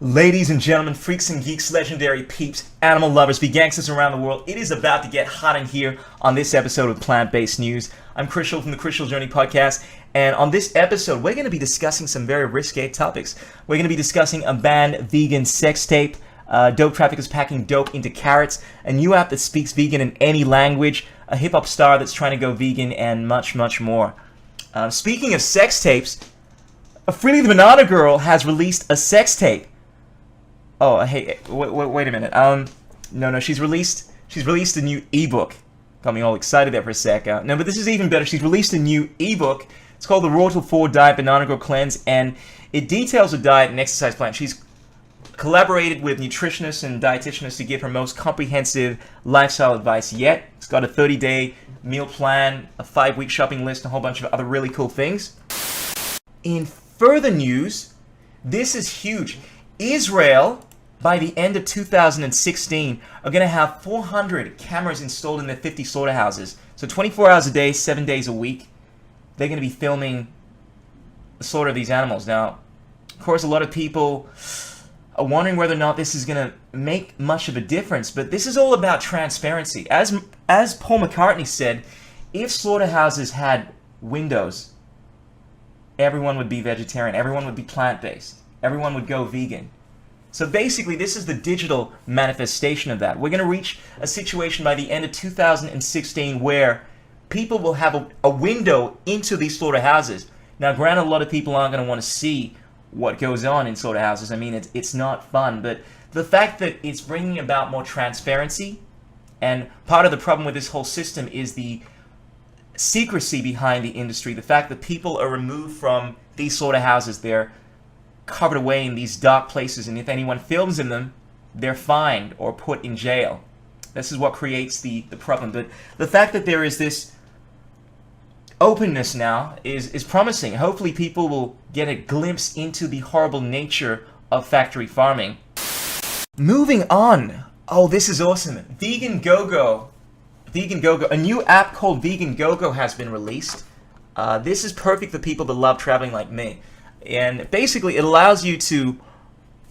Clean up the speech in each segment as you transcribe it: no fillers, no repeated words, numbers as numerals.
Ladies and gentlemen, freaks and geeks, legendary peeps, animal lovers, be gangsters around the world, it is about to get hot in here on this episode of Plant-Based News. I'm Krishal from the Krishal Journey podcast, and on this episode, we're going to be discussing some very risque topics. We're going to be discussing a banned vegan sex tape, dope traffickers packing dope into carrots, a new app that speaks vegan in any language, a hip-hop star that's trying to go vegan, and much, much more. Speaking of sex tapes, a Freely the Banana Girl has released a sex tape. Oh, hey, wait a minute. No, she's released a new ebook. Got me all excited there for a sec. No, but this is even better. She's released a new ebook. It's called the Raw Till 4 Diet Banana Girl Cleanse, and it details a diet and exercise plan. She's collaborated with nutritionists and dietitians to give her most comprehensive lifestyle advice yet. It's got a 30-day meal plan, a 5-week shopping list, and a whole bunch of other really cool things. In further news, this is huge. Israel, by the end of 2016, are going to have 400 cameras installed in their 50 slaughterhouses. So 24 hours a day, 7 days a week, they're going to be filming the slaughter of these animals. Now, of course, a lot of people are wondering whether or not this is going to make much of a difference, but this is all about transparency. As Paul McCartney said, if slaughterhouses had windows, everyone would be vegetarian, everyone would be plant-based, everyone would go vegan. So basically, this is the digital manifestation of that. We're going to reach a situation by the end of 2016 where people will have a window into these slaughterhouses. Now, granted, a lot of people aren't going to want to see what goes on in slaughterhouses. I mean, it's not fun. But the fact that it's bringing about more transparency, and part of the problem with this whole system is the secrecy behind the industry. The fact that people are removed from these slaughterhouses, they're covered away in these dark places, and if anyone films in them, they're fined or put in jail. This is what creates the problem. But the fact that there is this openness now is promising. Hopefully people will get a glimpse into the horrible nature of factory farming. Moving on. Oh, this is awesome. Vegan Go-Go. A new app called Vegan Go-Go has been released. This is perfect for people that love traveling like me. And basically, it allows you to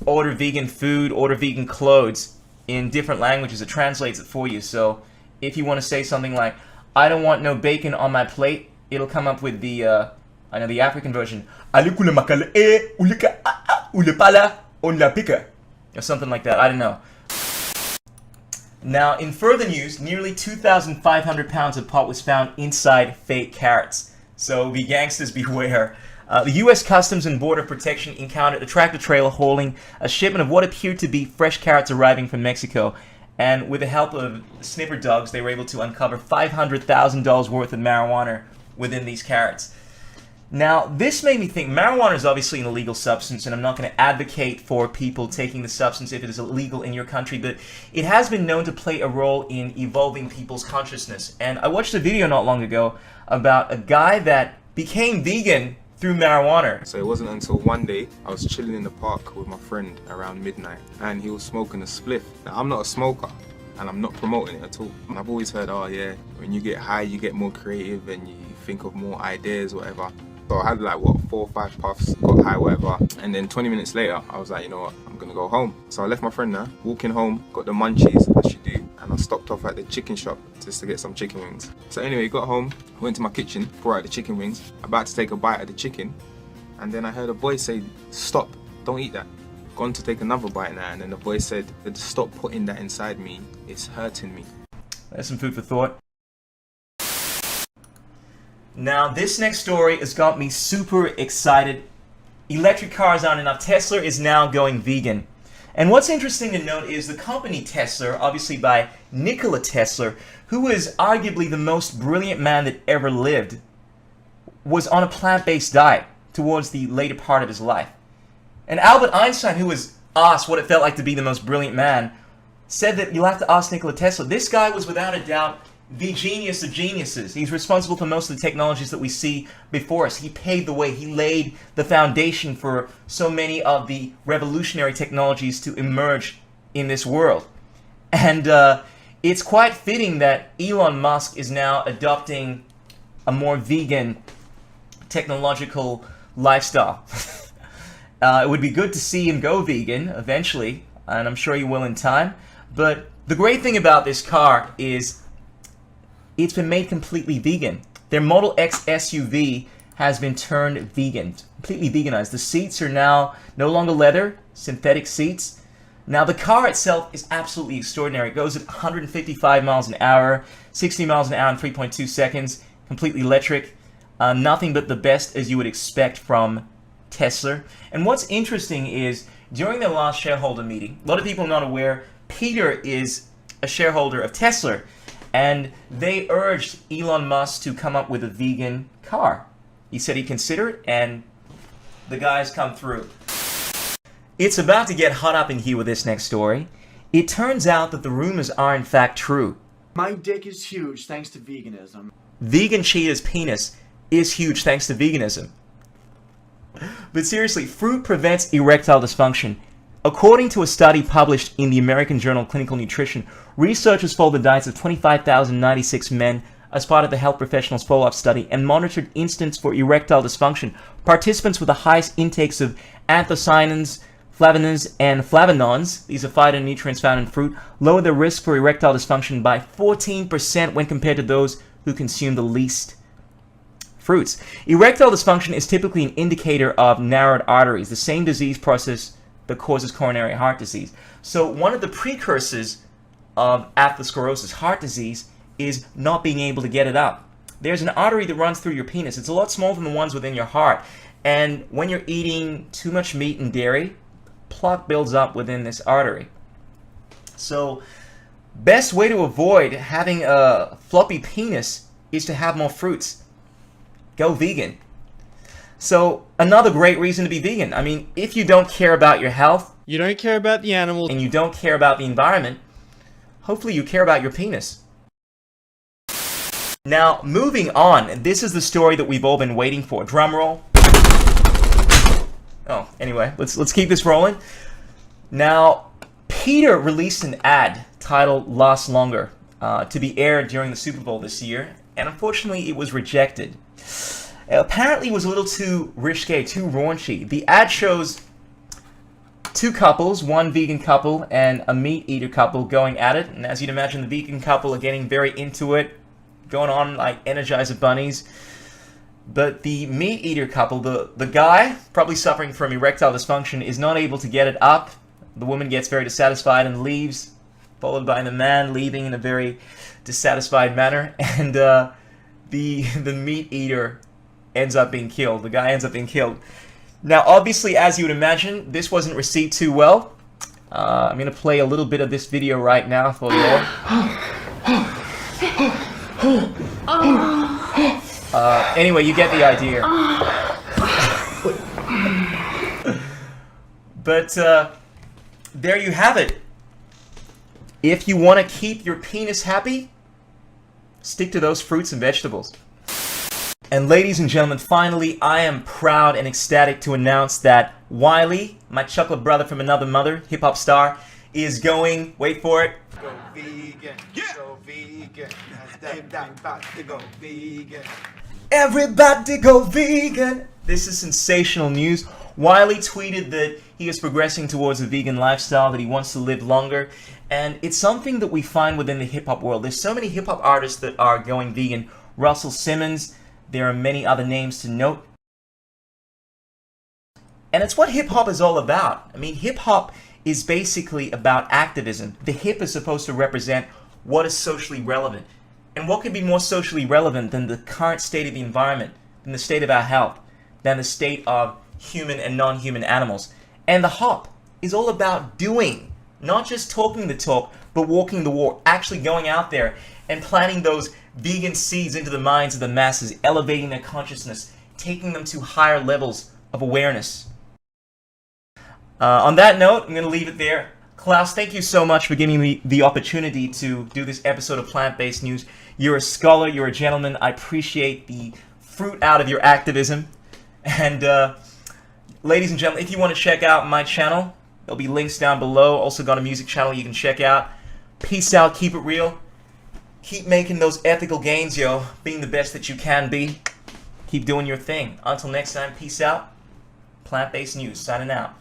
order vegan food, order vegan clothes in different languages. It translates it for you. So if you want to say something like, I don't want no bacon on my plate, it'll come up with the African version. Or something like that. I don't know. Now, in further news, nearly 2,500 pounds of pot was found inside fake carrots. So be gangsters beware. The U.S. Customs and Border Protection encountered a tractor-trailer hauling a shipment of what appeared to be fresh carrots arriving from Mexico. And with the help of sniffer dogs, they were able to uncover $500,000 worth of marijuana within these carrots. Now, this made me think marijuana is obviously an illegal substance, and I'm not going to advocate for people taking the substance if it is illegal in your country, but it has been known to play a role in evolving people's consciousness. And I watched a video not long ago about a guy that became vegan through marijuana. So it wasn't until one day I was chilling in the park with my friend around midnight, and he was smoking a spliff. Now, I'm not a smoker, and I'm not promoting it at all. I've always heard, oh yeah, when you get high you get more creative and you think of more ideas, whatever. So I had like, 4 or 5 puffs, got high, whatever, and then 20 minutes later I was like, you know what, I'm gonna go home. So I left my friend there, walking home, got the munchies as you do, and I stopped off at the chicken shop just to get some chicken wings. So anyway, got home, went to my kitchen, brought out the chicken wings, about to take a bite of the chicken, and then I heard a voice say, stop, don't eat that. Gone to take another bite now, and then the voice said, stop putting that inside me, it's hurting me. There's some food for thought. Now, this next story has got me super excited. Electric cars aren't enough. Tesla is now going vegan. And what's interesting to note is the company Tesla, obviously by Nikola Tesla, who was arguably the most brilliant man that ever lived, was on a plant-based diet towards the later part of his life. And Albert Einstein, who was asked what it felt like to be the most brilliant man, said that you'll have to ask Nikola Tesla. This guy was without a doubt the genius of geniuses. He's responsible for most of the technologies that we see before us. He paved the way. He laid the foundation for so many of the revolutionary technologies to emerge in this world. And it's quite fitting that Elon Musk is now adopting a more vegan technological lifestyle. It would be good to see him go vegan eventually, and I'm sure he will in time. But the great thing about this car is it's been made completely vegan. Their Model X SUV has been turned vegan, completely veganized. The seats are now no longer leather, synthetic seats. Now the car itself is absolutely extraordinary. It goes at 155 miles an hour, 60 miles an hour in 3.2 seconds, completely electric. Nothing but the best as you would expect from Tesla. And what's interesting is during their last shareholder meeting, a lot of people are not aware, Peter is a shareholder of Tesla, and they urged Elon Musk to come up with a vegan car. He said he'd consider it, and the guy's come through. It's about to get hot up in here with this next story. It turns out that the rumors are in fact true. My dick is huge thanks to veganism. Vegan cheetah's penis is huge thanks to veganism. But seriously, fruit prevents erectile dysfunction. According to a study published in the American Journal of Clinical Nutrition, researchers followed the diets of 25,096 men as part of the health professionals' follow-up study and monitored incidents for erectile dysfunction. Participants with the highest intakes of anthocyanins, flavanols, and flavanones, these are phytonutrients found in fruit, lowered their risk for erectile dysfunction by 14% when compared to those who consumed the least fruits. Erectile dysfunction is typically an indicator of narrowed arteries, the same disease process that causes coronary heart disease. So one of the precursors of atherosclerosis, heart disease, is not being able to get it up. There's an artery that runs through your penis. It's a lot smaller than the ones within your heart. And when you're eating too much meat and dairy, plaque builds up within this artery. So best way to avoid having a floppy penis is to have more fruits. Go vegan. So another great reason to be vegan. I mean, if you don't care about your health, you don't care about the animals, and you don't care about the environment, hopefully you care about your penis. Now, moving on, this is the story that we've all been waiting for. Drum roll. Oh, anyway, let's keep this rolling. Now, Peter released an ad titled "Last Longer" to be aired during the Super Bowl this year, and unfortunately it was rejected. Apparently it was a little too risque, too raunchy. The ad shows two couples, one vegan couple and a meat eater couple going at it, and as you'd imagine, the vegan couple are getting very into it, going on like Energizer bunnies. But the meat eater couple, the guy, probably suffering from erectile dysfunction, is not able to get it up. The woman gets very dissatisfied and leaves, followed by the man leaving in a very dissatisfied manner, and the meat eater ends up being killed. The guy ends up being killed. Now, obviously, as you would imagine, this wasn't received too well. I'm going to play a little bit of this video right now for you all. Anyway, you get the idea. But there you have it. If you want to keep your penis happy, stick to those fruits and vegetables. And ladies and gentlemen, finally, I am proud and ecstatic to announce that Wiley, my chocolate brother from another mother, hip-hop star, is going, wait for it, Go vegan, go vegan. Everybody go vegan. everybody go vegan. This is sensational news. Wiley tweeted that he is progressing towards a vegan lifestyle, that he wants to live longer, and it's something that we find within the hip-hop world. There's so many hip-hop artists that are going vegan. Russell Simmons, there are many other names to note. And it's what hip-hop is all about. I mean, hip-hop is basically about activism. The hip is supposed to represent what is socially relevant. And what could be more socially relevant than the current state of the environment, than the state of our health, than the state of human and non-human animals? And the hop is all about doing, not just talking the talk, but walking the walk, actually going out there and planting those vegan seeds into the minds of the masses, elevating their consciousness, taking them to higher levels of awareness. On that note, I'm going to leave it there. Klaus, thank you so much for giving me the opportunity to do this episode of Plant-Based News. You're a scholar, you're a gentleman. I appreciate the fruit out of your activism. And ladies and gentlemen, if you want to check out my channel, there'll be links down below. Also got a music channel you can check out. Peace out, keep it real. Keep making those ethical gains, yo. Being the best that you can be. Keep doing your thing. Until next time, peace out. Plant-Based News, signing out.